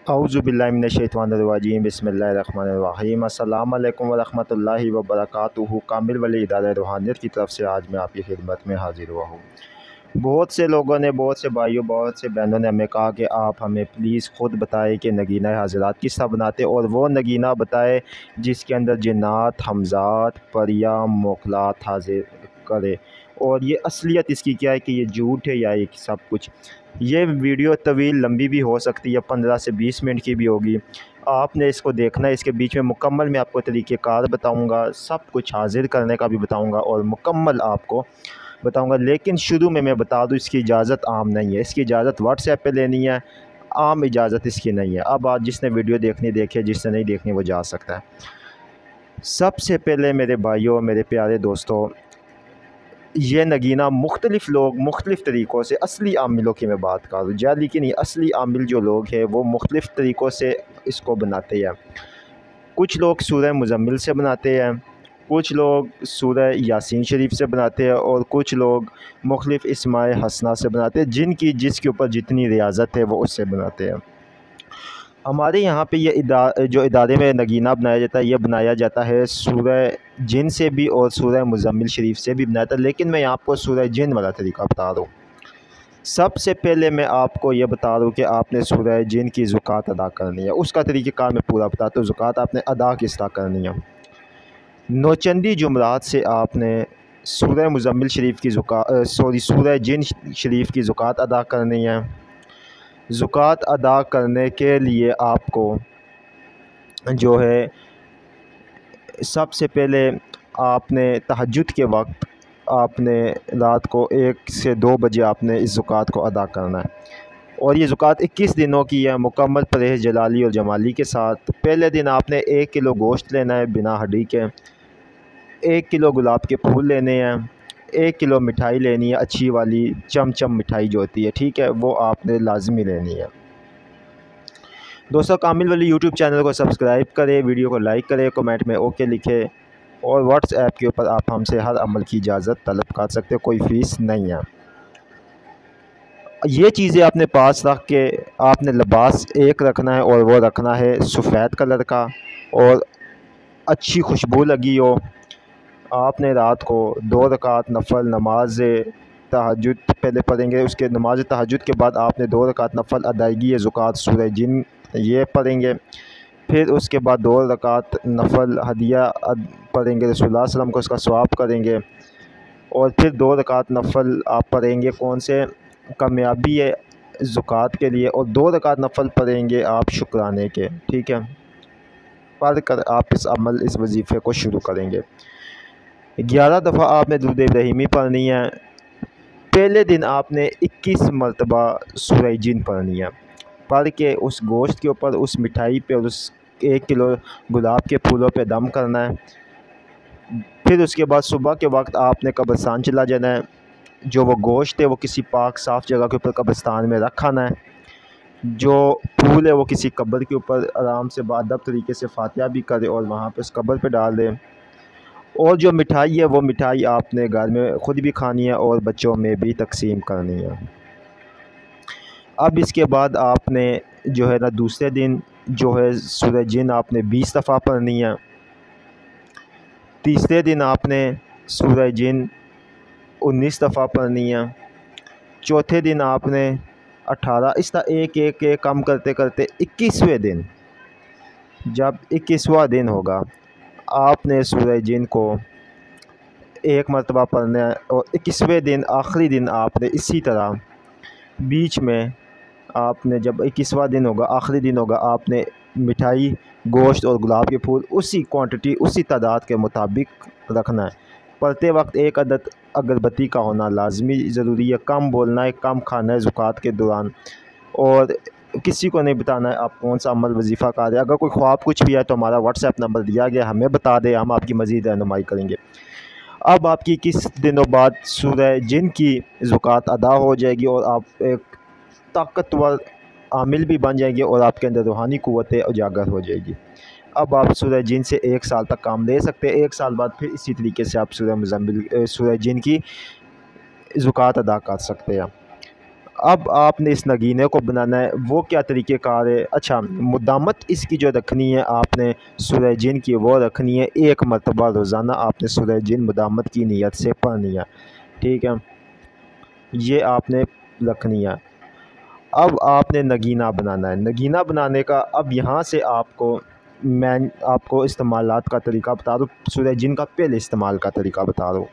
औज़ुबिल्लाहि मिनश्शैतानिर्रजीम बिस्मिल्लाहिर्रहमानिर्रहीम अस्सलामु अलैकुम वरहमतुल्लाहि वबरकातुहू। कामिल वली इदारा रूहानियत की तरफ से आज मैं आपकी खिदमत में हाज़िर हुआ हूँ। बहुत से लोगों ने, बहुत से भाइयों, बहुत से बहनों ने हमें कहा कि आप हमें प्लीज़ ख़ुद बताएं कि नगीना हज़रात किस तरह बनाते, और वो नगीना बताए जिसके अंदर जिन्नात, हमज़ात, परियां, मोखलात हाजिर करे, और ये असलियत इसकी क्या है कि ये झूठ है या ये सब कुछ। ये वीडियो तवील लंबी भी हो सकती है, 15 से 20 मिनट की भी होगी। आपने इसको देखना है, इसके बीच में मुकम्मल मैं आपको तरीक़ेकार बताऊंगा, सब कुछ हाज़िर करने का भी बताऊंगा और मुकम्मल आपको बताऊंगा। लेकिन शुरू में मैं बता दूं, इसकी इजाज़त आम नहीं है, इसकी इजाज़त व्हाट्सएप पे लेनी है, आम इजाज़त इसकी नहीं है। अब आज जिसने वीडियो देखनी देखे, जिसने नहीं देखनी वो जा सकता है। सबसे पहले मेरे भाइयों, मेरे प्यारे दोस्तों, ये नगीना मुख्तलिफ़ लोग मुख्तलिफ़ तरीक़ों से, असली आमिलों की मैं बात कर रहा हूँ, जाली की नहीं, असली आमिल जो लोग हैं वो मुख्तलिफ़ तरीक़ों से इसको बनाते हैं। कुछ लोग सूरह मुज़म्मिल से बनाते हैं, कुछ लोग सूरह यासीन शरीफ से बनाते हैं, और कुछ लोग मुख्तलिफ़ इस्माए हसना से बनाते हैं, जिसके ऊपर जितनी रियाज़त है वो उससे बनाते हैं। हमारे यहाँ पे ये जो इदारे में नगीना बनाया जाता है, ये बनाया जाता है सूरह जिन से भी और सूरह मुज़म्मिल शरीफ से भी बनाया जाता है। लेकिन मैं आपको सूरह जिन वाला तरीका बता रहा हूँ। सबसे पहले मैं आपको ये बता रहा हूँ कि आपने सूरह जिन की ज़कात अदा करनी है। उसका तरीक़ाकार मैं पूरा बताता हूँ, ज़कात आपने अदा किस तरह करनी है। नौचंदी जुमरात से आपने सूरह मुज़म्मिल शरीफ की सूरह जिन शरीफ की ज़कात अदा करनी है। ज़कात अदा करने के लिए आपको जो है, सबसे पहले आपने तहज्जुद के वक्त आपने रात को 1 से 2 बजे आपने इस ज़कात को अदा करना है। और ये ज़कात 21 दिनों की है, मुकम्मल परहेज़ जलाली और जमाली के साथ। पहले दिन आपने 1 किलो गोश्त लेना है बिना हड्डी के, 1 किलो गुलाब के फूल लेने हैं, 1 किलो मिठाई लेनी है, अच्छी वाली चमचम मिठाई जो होती है, ठीक है, वो आपने लाजमी लेनी है। दोस्तों, कामिल वली यूट्यूब चैनल को सब्सक्राइब करें, वीडियो को लाइक करें, कमेंट में ओके लिखें, और व्हाट्सएप के ऊपर आप हमसे हर अमल की इजाज़त तलब कर सकते हो, कोई फ़ीस नहीं है। ये चीज़ें अपने पास रख के आपने लिबास एक रखना है, और वो रखना है सफ़ेद कलर का और अच्छी खुशबू लगी हो। आपने रात को 2 रकात नफल नमाज तहज्जुद पहले पढ़ेंगे, उसके नमाज तहज्जुद के बाद आपने 2 रकात नफल अदायगी ज़कात सूरह जिन ये पढ़ेंगे। फिर उसके बाद 2 रकात नफल हदिया पढ़ेंगे, रसूलुल्लाह सल्लल्लाहु अलैहि वसल्लम को उसका सवाब करेंगे। और फिर 2 रकात नफल आप पढ़ेंगे, कौन से, कामयाबी है ज़कात के लिए, और 2 रकात नफल पढ़ेंगे आप शुक्राने के, ठीक है। पढ़ कर आप इस वजीफ़े को शुरू करेंगे। 11 दफ़ा आपने दुरूद इब्राहिमी पढ़नी है। पहले दिन आपने 21 मरतबा सूरह जिन पढ़नी है। पढ़ के उस गोश्त के ऊपर, उस मिठाई पे और उस 1 किलो गुलाब के फूलों पे दम करना है। फिर उसके बाद सुबह के वक्त आपने कब्रिस्तान चला जाना है। जो वो गोश्त है वो किसी पाक साफ़ जगह के ऊपर कब्रिस्तान में रखाना है। जो फूल है वो किसी कब्र के ऊपर आराम से बाअदब तरीके से फातिहा भी करे और वहाँ पे उस कब्र पे डाल दें। और जो मिठाई है वो मिठाई आपने घर में ख़ुद भी खानी है और बच्चों में भी तकसीम करनी है। अब इसके बाद आपने जो है ना, दूसरे दिन जो है सूरह जिन आपने 20 दफ़ा पढ़नी है। तीसरे दिन आपने सूरह जिन 19 दफ़ा पढ़नी है। चौथे दिन आपने 18, इस तरह एक कम करते करते 21वें दिन, जब 21वां दिन होगा, आपने सूरह जिन को 1 मरतबा पढ़ना है। और 21वें दिन आखिरी दिन आपने इसी तरह बीच में आपने, जब 21वां दिन होगा, आखिरी दिन होगा, आपने मिठाई, गोश्त और गुलाब के फूल उसी क्वांटिटी, उसी तादाद के मुताबिक रखना है। पढ़ते वक्त 1 अदद अगरबत्ती का होना लाजमी ज़रूरी है। कम बोलना है, कम खाना है ज़कात के दौरान, और किसी को नहीं बताना है आप कौन सा अमल वजीफ़ा कर रहे हैं। अगर कोई ख्वाब कुछ भी है तो हमारा व्हाट्सएप नंबर दिया गया, हमें बता दें, हम आपकी मज़ीद रहनुमाई करेंगे। अब आपकी किस दिनों बाद सूरह जिन की ज़कात अदा हो जाएगी और आप एक ताकतवर आमिल भी बन जाएंगे और आपके अंदर रूहानी क़ुव्वतें उजागर हो जाएगी। अब आप सूरह जिन से 1 साल तक काम ले सकते हैं। 1 साल बाद फिर इसी तरीके से आप सूरह जिन की ज़कात अदा कर सकते हैं। اب آپ نے اس نگینے کو بنانا ہے، وہ کیا طریقہ کار ہے؟ اچھا، مدامت اس کی جو رکھنی ہے آپ نے سورہ جن کی، وہ رکھنی ہے 1 مرتبہ روزانہ آپ نے سورہ جن مدامت کی نیت سے پڑھنی ہے، ٹھیک ہے، یہ آپ نے رکھنی ہے۔ اب آپ نے نگینہ بنانا ہے۔ نگینہ بنانے کا اب یہاں سے میں آپ کو استعمالات کا طریقہ بتا دوں، سورہ جن کا پہلے استعمال کا طریقہ بتا دوں۔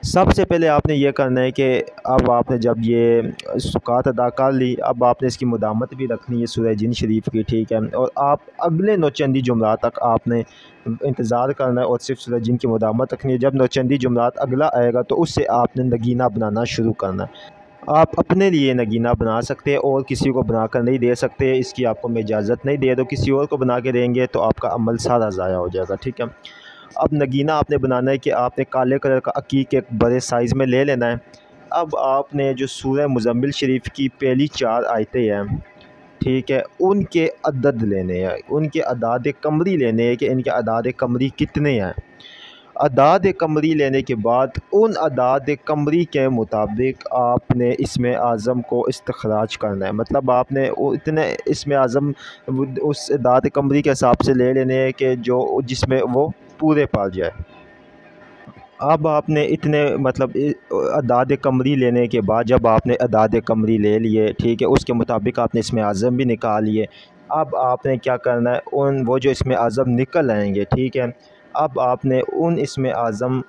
سب سے پہلے آپ نے یہ کرنا ہے کہ اب آپ نے جب یہ سکات ادا کر لی، اب آپ نے اس کی مدامت بھی رکھنی ہے سورہ جن شریف کی، ٹھیک ہے، اور آپ اگلے نوچندی جمعرات تک آپ نے انتظار کرنا ہے اور صرف سورہ جن کی مدامت رکھنی ہے۔ جب نوچندی جمعرات اگلا آئے گا تو اس سے آپ نے نگینہ بنانا شروع کرنا ہے۔ آپ اپنے لیے نگینہ بنا سکتے ہیں اور کسی کو بنا کر نہیں دے سکتے، اس کی آپ کو میں اجازت نہیں دے دو، کسی اور کو بنا کے دیں گے تو آپ کا عمل سارا ضائع ہو جائے گا، ٹھیک ہے۔ اب نگینہ آپ نے بنانا ہے کہ آپ نے کالے کلر کا عقیق ایک بڑے سائز میں لے لینا ہے۔ اب آپ نے جو سورہ مزمل شریف کی پہلی 4 آیتیں ہیں، ٹھیک ہے، ان کے عدد لینے ہیں، ان کے اعداد قمری لینے ہیں کہ ان کے اعداد قمری کتنے ہیں۔ اعداد قمری لینے کے بعد ان اعداد قمری کے مطابق آپ نے اسم اعظم کو استخراج کرنا ہے، مطلب آپ نے اتنے اسم اعظم اس اعداد قمری کے حساب سے لے لینے ہیں کہ جس میں وہ پورے پا جائے۔ اب آپ نے اتنے مطلب اعداد قمری لینے کے بعد جب آپ نے اعداد قمری لے لیے، ٹھیک ہے، اس کے مطابق آپ نے اسم اعظم بھی نکال لیے۔ اب آپ نے کیا کرنا ہے، وہ جو اسم اعظم نکل آئیں گے، ٹھیک ہے، اب آپ نے ان اسم اعظم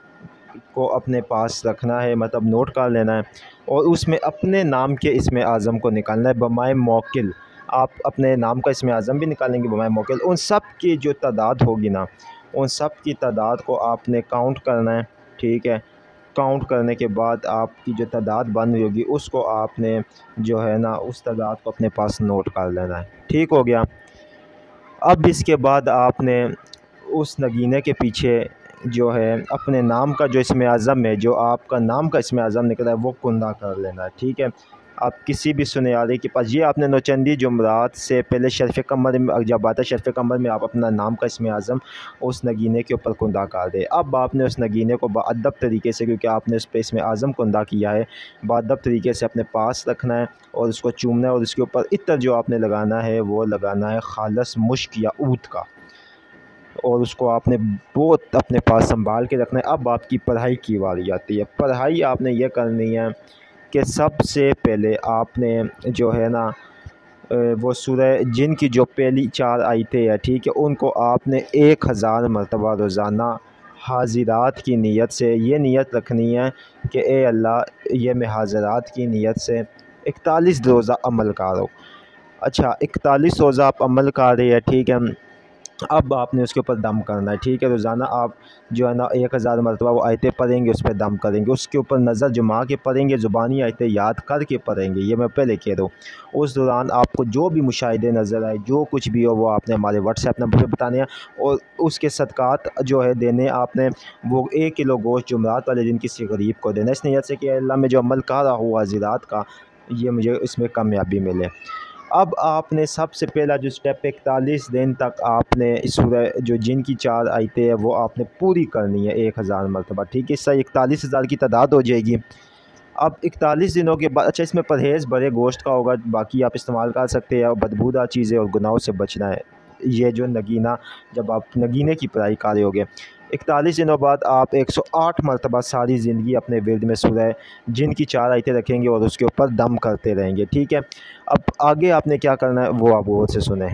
کو اپنے پاس رکھنا ہے، مطلب نوٹ کر لینا ہے، اور اس میں اپنے نام کے اسم اعظم کو نکالنا ہے بمائے موکل۔ آپ اپنے نام کا اسم اعظم بھی نکالیں گے بمائے موکل، ان سب کی جو تعداد ہوگی نا، ان سب کی تعداد کو آپ نے کاؤنٹ کرنا ہے، ٹھیک ہے۔ کاؤنٹ کرنے کے بعد آپ کی جو تعداد بن رہی ہوگی اس کو آپ نے جو ہے نا اس تعداد کو اپنے پاس نوٹ کر لینا ہے، ٹھیک ہو گیا۔ اب اس کے بعد آپ نے اس نگینے کے پیچھے جو ہے اپنے نام کا جو اسم اعظم ہے، جو آپ کا نام کا اسم اعظم نکلا ہے، وہ کندہ کر لینا ہے، ٹھیک ہے۔ آپ کسی بھی سنیارے کے پاس یہ آپ نے نوچندی جمعرات سے پہلے شرف قمر میں جب آتا ہے، شرف قمر میں آپ اپنا نام کا اسم اعظم اس نگینے کے اوپر کندہ کر دے۔ اب آپ نے اس نگینے کو باادب طریقے سے، کیونکہ آپ نے اس پہ اسم اعظم کندہ کیا ہے، باادب طریقے سے اپنے پاس رکھنا ہے اور اس کو چومنا ہے، اور اس کے اوپر عطر جو آپ نے لگانا ہے وہ لگانا ہے خالص مشک یا عود کا، اور اس کو آپ نے بہت اپنے پاس سنبھال کے رکھنا ہے۔ اب آپ کی پڑھائی کی باری آتی ہے۔ پڑھائی آپ نے یہ کرنی ہے کہ سب سے پہلے آپ نے جو ہے نا وہ سورہ جن کی جو پہلی 4 آیتیں ہیں، ٹھیک ہے، ان کو آپ نے 1000 مرتبہ روزانہ حاضرات کی نیت سے یہ نیت رکھنی ہے کہ اے اللہ، یہ میں حاضرات کی نیت سے 41 روزہ عمل کر ہوں۔ اچھا، 41 روزہ آپ عمل کر رہے ہیں، ٹھیک ہے۔ اب آپ نے اس کے اوپر دم کرنا ہے، ٹھیک ہے، روزانہ آپ جو ہے نا 1000 مرتبہ وہ آیتیں پڑھیں گے، اس پہ دم کریں گے، اس کے اوپر نظر جما کے پڑھیں گے، زبانی آیتیں یاد کر کے پڑھیں گے، یہ میں پہلے کہہ دوں۔ اس دوران آپ کو جو بھی مشاہدے نظر آئے، جو کچھ بھی ہو، وہ آپ نے ہمارے واٹس ایپ نمبر پہ بتانے ہیں، اور اس کے صدقات جو ہے دینے آپ نے، وہ 1 کلو گوشت جمعرات والے دن کسی غریب کو دینا، اس نیت سے کہ اللہ میں جو عمل کر رہا ہوں حاضرات کا، یہ مجھے اس میں کامیابی ملے۔ اب آپ نے سب سے پہلا جو سٹیپ 41 دن تک آپ نے سورہ جو جن کی 4 آیتیں ہیں وہ آپ نے پوری کرنی ہے 1000 مرتبہ، ٹھیک ہے، اس سے 41,000 کی تعداد ہو جائے گی۔ اب 41 دنوں کے بعد، اچھا، اس میں پرہیز بڑے گوشت کا ہوگا، باقی آپ استعمال کر سکتے ہیں، اور بدبودار چیزیں اور گناہوں سے بچنا ہے۔ یہ جو نگینہ، جب آپ نگینے کی پڑھائی کر رہے ہوگے، 41 دنوں بعد آپ 108 مرتبہ ساری زندگی اپنے ورد میں سورہ جن کی 4 آیتیں رکھیں گے اور اس کے اوپر دم کرتے رہیں گے، ٹھیک ہے۔ اب آگے آپ نے کیا کرنا ہے وہ آپ غور سے سنیں۔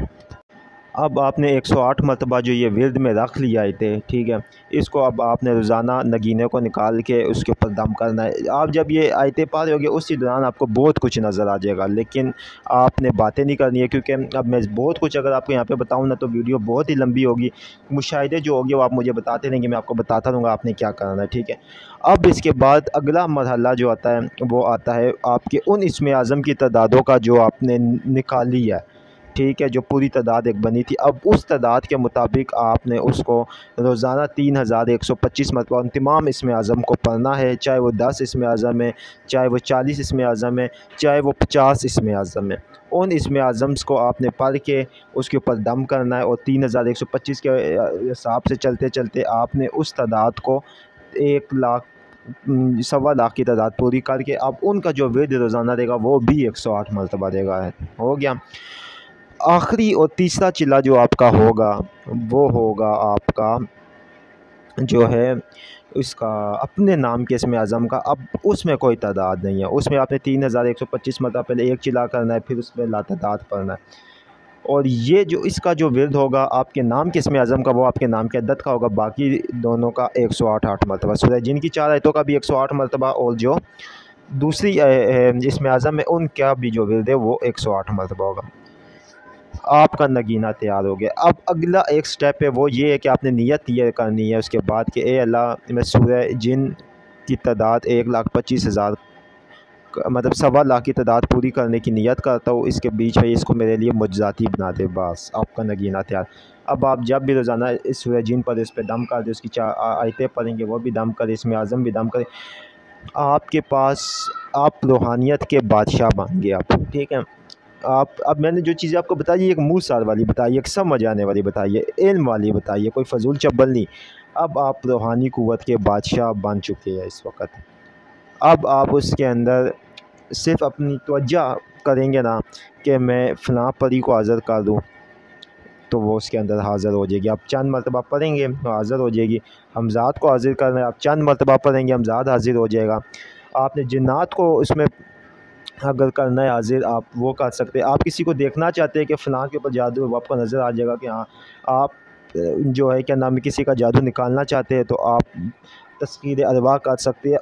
اب آپ نے 108 مرتبہ جو یہ ورد میں رکھ لیا آیتیں، ٹھیک ہے، اس کو اب آپ نے روزانہ نگینے کو نکال کے اس کے اوپر دم کرنا ہے۔ آپ جب یہ آیتیں پڑھ رہے ہوگے اسی دوران آپ کو بہت کچھ نظر آ جائے گا، لیکن آپ نے باتیں نہیں کرنی ہے، کیونکہ اب میں بہت کچھ اگر آپ کو یہاں پہ بتاؤں نا تو ویڈیو بہت ہی لمبی ہوگی۔ مشاہدے جو ہوگی وہ آپ مجھے بتاتے رہیں گے، میں آپ کو بتاتا رہوں گا آپ نے کیا کرنا ہے، ٹھیک ہے۔ اب اس کے بعد اگلا مرحلہ جو آتا ہے وہ آتا ہے آپ کے ان اسم اعظم کی تعدادوں کا جو آپ نے نکالی ہے، ٹھیک ہے، جو پوری تعداد ایک بنی تھی، اب اس تعداد کے مطابق آپ نے اس کو روزانہ 3125 مرتبہ ان تمام اسم اعظم کو پڑھنا ہے، چاہے وہ 10 اسم اعظم ہے، چاہے وہ 40 اسم اعظم ہے، چاہے وہ 50 اسم اعظم ہے۔ ان اسم اعظم کو آپ نے پڑھ کے اس کے اوپر دم کرنا ہے، اور 3125 کے حساب سے چلتے چلتے آپ نے اس تعداد کو 1 لاکھ सवा लाख की तादाद पूरी करके अब उनका जो विर्द रोज़ाना रहेगा वो भी 108 मरतबा रहेगा। हो गया। आखिरी और तीसरा चिल्ला जो आपका होगा वो होगा आपका जो है इसका अपने नाम के इसमें आज़म का। अब उसमें कोई तादाद नहीं है, उसमें आपने 3125 मरतबा पहले एक चिल्ला करना है, फिर उसमें लातादाद पढ़ना है। और ये जो इसका जो विर्द होगा आपके नाम के इसमें आज़म का वो आपके नाम के अद्दत का होगा, बाकी दोनों का 108 मरतबा। सूरह जिन की 4 आयतों का भी 108 मरतबा और जो दूसरी इसमें आज़म है उनका भी जो विर्द है वो 108 मरतबा होगा। आपका नगीना तैयार हो गया। अब अगला एक स्टेप है वो ये है कि आपने नियत ये करनी है उसके बाद कि ए अल्लाह मैं सूरह जिन की तादाद 1,25,000 मतलब सवा लाख की तादाद पूरी करने की नियत करता हूँ, इसके बीच में इसको मेरे लिए मुजज़ाती बना दे। बस आपका नगीना तैयार। अब आप जब भी रोज़ाना इस सूरह जिन पर इस पर दम कर दे, उसकी 4 आयतें पढ़ेंगे वो भी दम करें, इसमें आज़म भी दम करें, आपके पास आप रूहानियत के बादशाह बन गए आप। ठीक है। आप अब मैंने जो चीज़ें आपको बताई एक मुँह सार वाली बताई, एक समझ आने वाली बताई है, इल्म वाली बताई है, कोई फजूल चब्बल नहीं। अब आप रूहानी क़ुव्वत के बादशाह बन चुके हैं इस वक्त। अब आप उसके अंदर सिर्फ़ अपनी तवज्जो करेंगे ना कि मैं फ़लाँ परी को हाज़िर कर दूँ, तो वो उसके अंदर हाज़िर हो जाएगी। आप चंद मरतबा पढ़ेंगे तो हाज़िर हो जाएगी। हमज़ाद को हाज़िर करना है, आप चंद मरतबा पढ़ेंगे हमज़ाद हाज़िर हो जाएगा। आपने जिन्नात को उसमें अगर करना है हाज़िर, आप वो कर सकते हैं। आप किसी को देखना चाहते हैं कि फ़लाँ के ऊपर जादू है, वो आपको नज़र आ जाएगा कि हाँ आप जो है क्या नाम है किसी का जादू निकालना चाहते हैं, तो आप तस्कीर अरवा कर सकते हैं।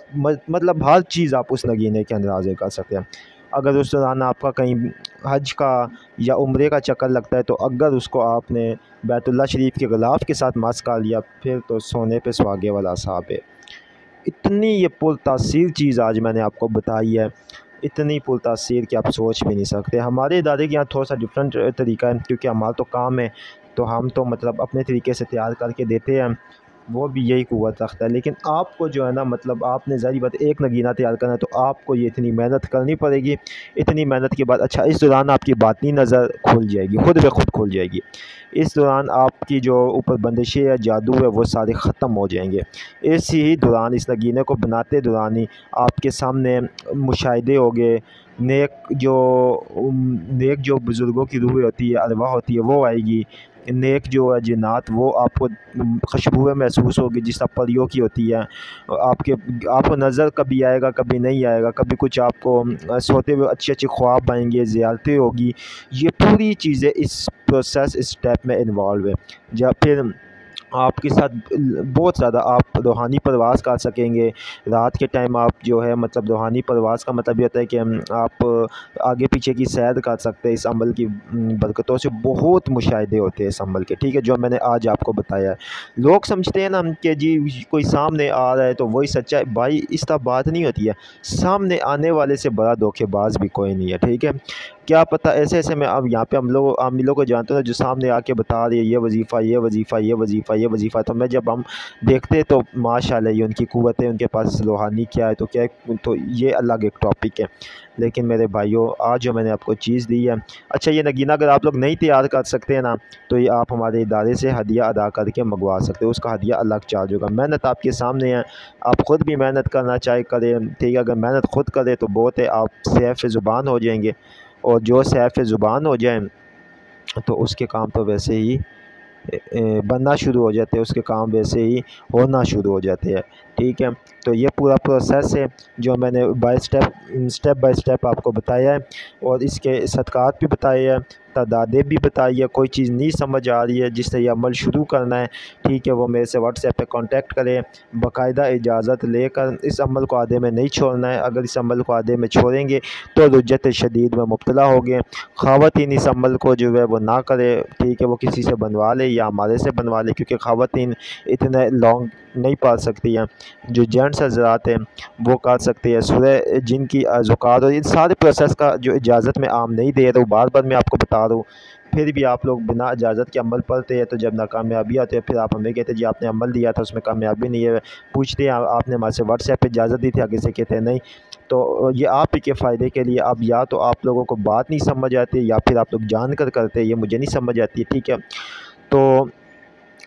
मतलब हर चीज़ आप उस नगीने के अंदर हाज़िर कर सकते हैं। अगर उस दौरान आपका कहीं हज का या उम्रे का चक्कर लगता है, तो अगर उसको आपने बैतुल्लाह शरीफ के ग़िलाफ़ के साथ मस कर लिया, फिर तो सोने पे सुहागे वाला हिसाब है। इतनी ये पुरतासीर चीज़ आज मैंने आपको बताई है, इतनी पुरतासीर कि आप सोच भी नहीं सकते। हमारे इदारे के यहाँ थोड़ा सा डिफरेंट तरीका है, क्योंकि हमारा तो काम है, तो हम तो मतलब अपने तरीके से तैयार करके देते हैं, वो भी यही क़ुव्वत रखता है। लेकिन आपको जो है ना मतलब आपने ज़ाहिर बात एक नगीना तैयार करना है, तो आपको ये इतनी मेहनत करनी पड़ेगी। इतनी मेहनत के बाद अच्छा इस दौरान आपकी बातनी नज़र खुल जाएगी, खुद ब खुद खुल जाएगी। इस दौरान आपकी जो ऊपर बंदिशें या जादू है वो सारे ख़त्म हो जाएंगे। इसी ही दौरान इस नगीने को बनाते दौरान ही आपके सामने मुशाहिदे होंगे, नेक जो बुज़ुर्गों की रूह होती है, अरवाह होती है, वो आएगी। नेक जो है जिन्नात वो आपको खुशबुएँ महसूस होगी जिस तरह परियों की होती है। आपको नज़र कभी आएगा कभी नहीं आएगा, कभी कुछ आपको सोते हुए अच्छे-अच्छे ख्वाब आएँगे, ज़ियारतें होगी। ये पूरी चीज़ें इस प्रोसेस इस स्टेप में इन्वॉल्व है। या फिर आपके साथ बहुत ज़्यादा आप रूहानी प्रवास कर सकेंगे। रात के टाइम आप जो है मतलब रूहानी प्रवास का मतलब ये होता है कि आप आगे पीछे की सैर कर सकते हैं। इस अमल की बरकतों से बहुत मुशाहिदे होते हैं इस अमल के, ठीक है, जो मैंने आज आपको बताया है। लोग समझते हैं ना कि जी कोई सामने आ रहा है तो वही सच्चा है। भाई इस तरह बात नहीं होती है, सामने आने वाले से बड़ा धोखेबाज भी कोई नहीं है, ठीक है। क्या पता ऐसे ऐसे में अब यहाँ पे हम लोग आमिलों को जानते हैं जो सामने आके बता रही है ये वजीफ़ा ये वजीफ़ा ये वजीफ़ा ये वजीफ़ा, तो मैं जब हम देखते तो माशाल्लाह ये उनकी क़ुव्वतें, उनके पास रूहानी क्या है तो क्या है, तो ये अलग एक टॉपिक है। लेकिन मेरे भाइयों आज जो मैंने आपको चीज़ दी है, अच्छा ये नगीना अगर आप लोग नहीं तैयार कर सकते हैं ना, तो ये आप हमारे इदारे से हदिया अदा करके मंगवा सकते हो, उसका हदिया अलग चार्ज होगा। मेहनत आपके सामने है, आप ख़ुद भी मेहनत करना चाहे करें, ठीक है। अगर मेहनत खुद करें तो बहुत है, आप सैफ़ ज़ुबान हो जाएंगे, और जो सैफ़ ज़ुबान हो जाए तो उसके काम तो वैसे ही बनना शुरू हो जाते हैं, उसके काम वैसे ही होना शुरू हो जाते हैं, ठीक है। तो ये पूरा प्रोसेस है जो मैंने स्टेप बाय स्टेप आपको बताया है, और इसके सदक़ात भी बताए हैं, तादादें भी बताई है। कोई चीज़ नहीं समझ आ रही है जिससे ये अमल शुरू करना है, ठीक है, वो मेरे से व्हाट्सएप पे कांटेक्ट करें, बाकायदा इजाज़त लेकर। इस अमल को आधे में नहीं छोड़ना है, अगर इस अमल को आधे में छोड़ेंगे तो रुज्जत शदीद में मुब्तला होंगे। ख़वातीन इस अमल को जो है वो ना करे, ठीक है, वो किसी से बनवा ले या हमारे से बनवा ले, क्योंकि ख़वातीन इतने लॉन्ग नहीं पढ़ सकती हैं। जो जेंट्स हज़रात हैं वो कर सकते हैं। सूरह जिन की ज़ुकात और इन सारे प्रोसेस का जो इजाज़त में आम नहीं दे रहा हूँ, बार बार मैं आपको बता रहा हूँ, फिर भी आप लोग बिना इजाज़त के अमल पढ़ते हैं, तो जब नाकामयाबी आती है फिर आप हमें कहते हैं जी आपने अमल दिया था उसमें कामयाबी नहीं है। पूछते हैं आपने हमारे से व्हाट्सएप पे इजाज़त दी थी, आगे से कहते हैं नहीं। तो ये आप ही के फ़ायदे के लिए, अब या तो आप लोगों को बात नहीं समझ आती या फिर आप लोग जान कर करते हैं, ये मुझे नहीं समझ आती है, ठीक है। तो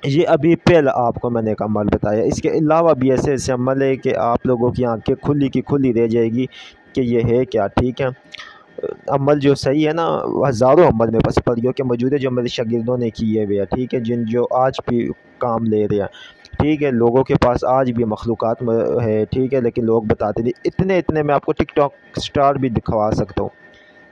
یہ ابھی پہلا آپ کو میں نے ایک عمل بتایا، اس کے علاوہ بھی ایسے ایسے عمل ہے کہ آپ لوگوں کی آنکھیں کھلی کی کھلی رہ جائے گی کہ یہ ہے کیا، ٹھیک ہے۔ عمل جو صحیح ہے نا، ہزاروں عمل میں بس پڑھ گیا کہ موجود ہے جو میرے شاگردوں نے کیے ہوئے ہیں، ٹھیک ہے، جو آج بھی کام لے رہے ہیں، ٹھیک ہے۔ لوگوں کے پاس آج بھی مخلوقات ہے، ٹھیک ہے، لیکن لوگ بتاتے نہیں اتنے میں آپ کو ٹک ٹاک سٹار بھی دکھوا سکتا ہوں،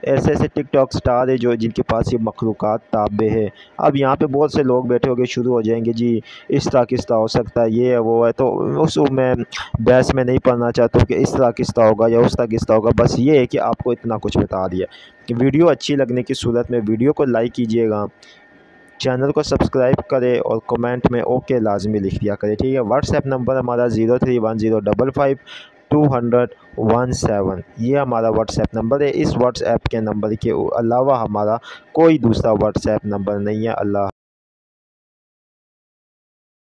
ایسے ایسے ٹک ٹاک سٹار ہے جو جن کے پاس یہ مخلوقات تابع ہے۔ اب یہاں پہ بہت سے لوگ بیٹھے ہو گے شروع ہو جائیں گے جی اس طرح کس طرح ہو سکتا ہے، یہ ہے وہ ہے، تو اس میں بحث میں نہیں پڑھنا چاہتا ہوں کہ اس طرح کس طرح ہوگا یا اس طرح کس طرح ہوگا، بس یہ ہے کہ آپ کو اتنا کچھ بتا دیا کہ ویڈیو اچھی لگنے کی صورت میں ویڈیو کو لائک کیجیے گا، چینل کو سبسکرائب کرے اور کمنٹ میں اوکے لازمی لکھ دیا کرے، ٹھیک ہے۔ واٹس ایپ نمبر ہمارا 0310552217، یہ ہمارا واٹس ایپ نمبر ہے۔ اس واٹس ایپ کے نمبر کے علاوہ ہمارا کوئی دوسرا واٹس ایپ نمبر نہیں ہے۔ اللہ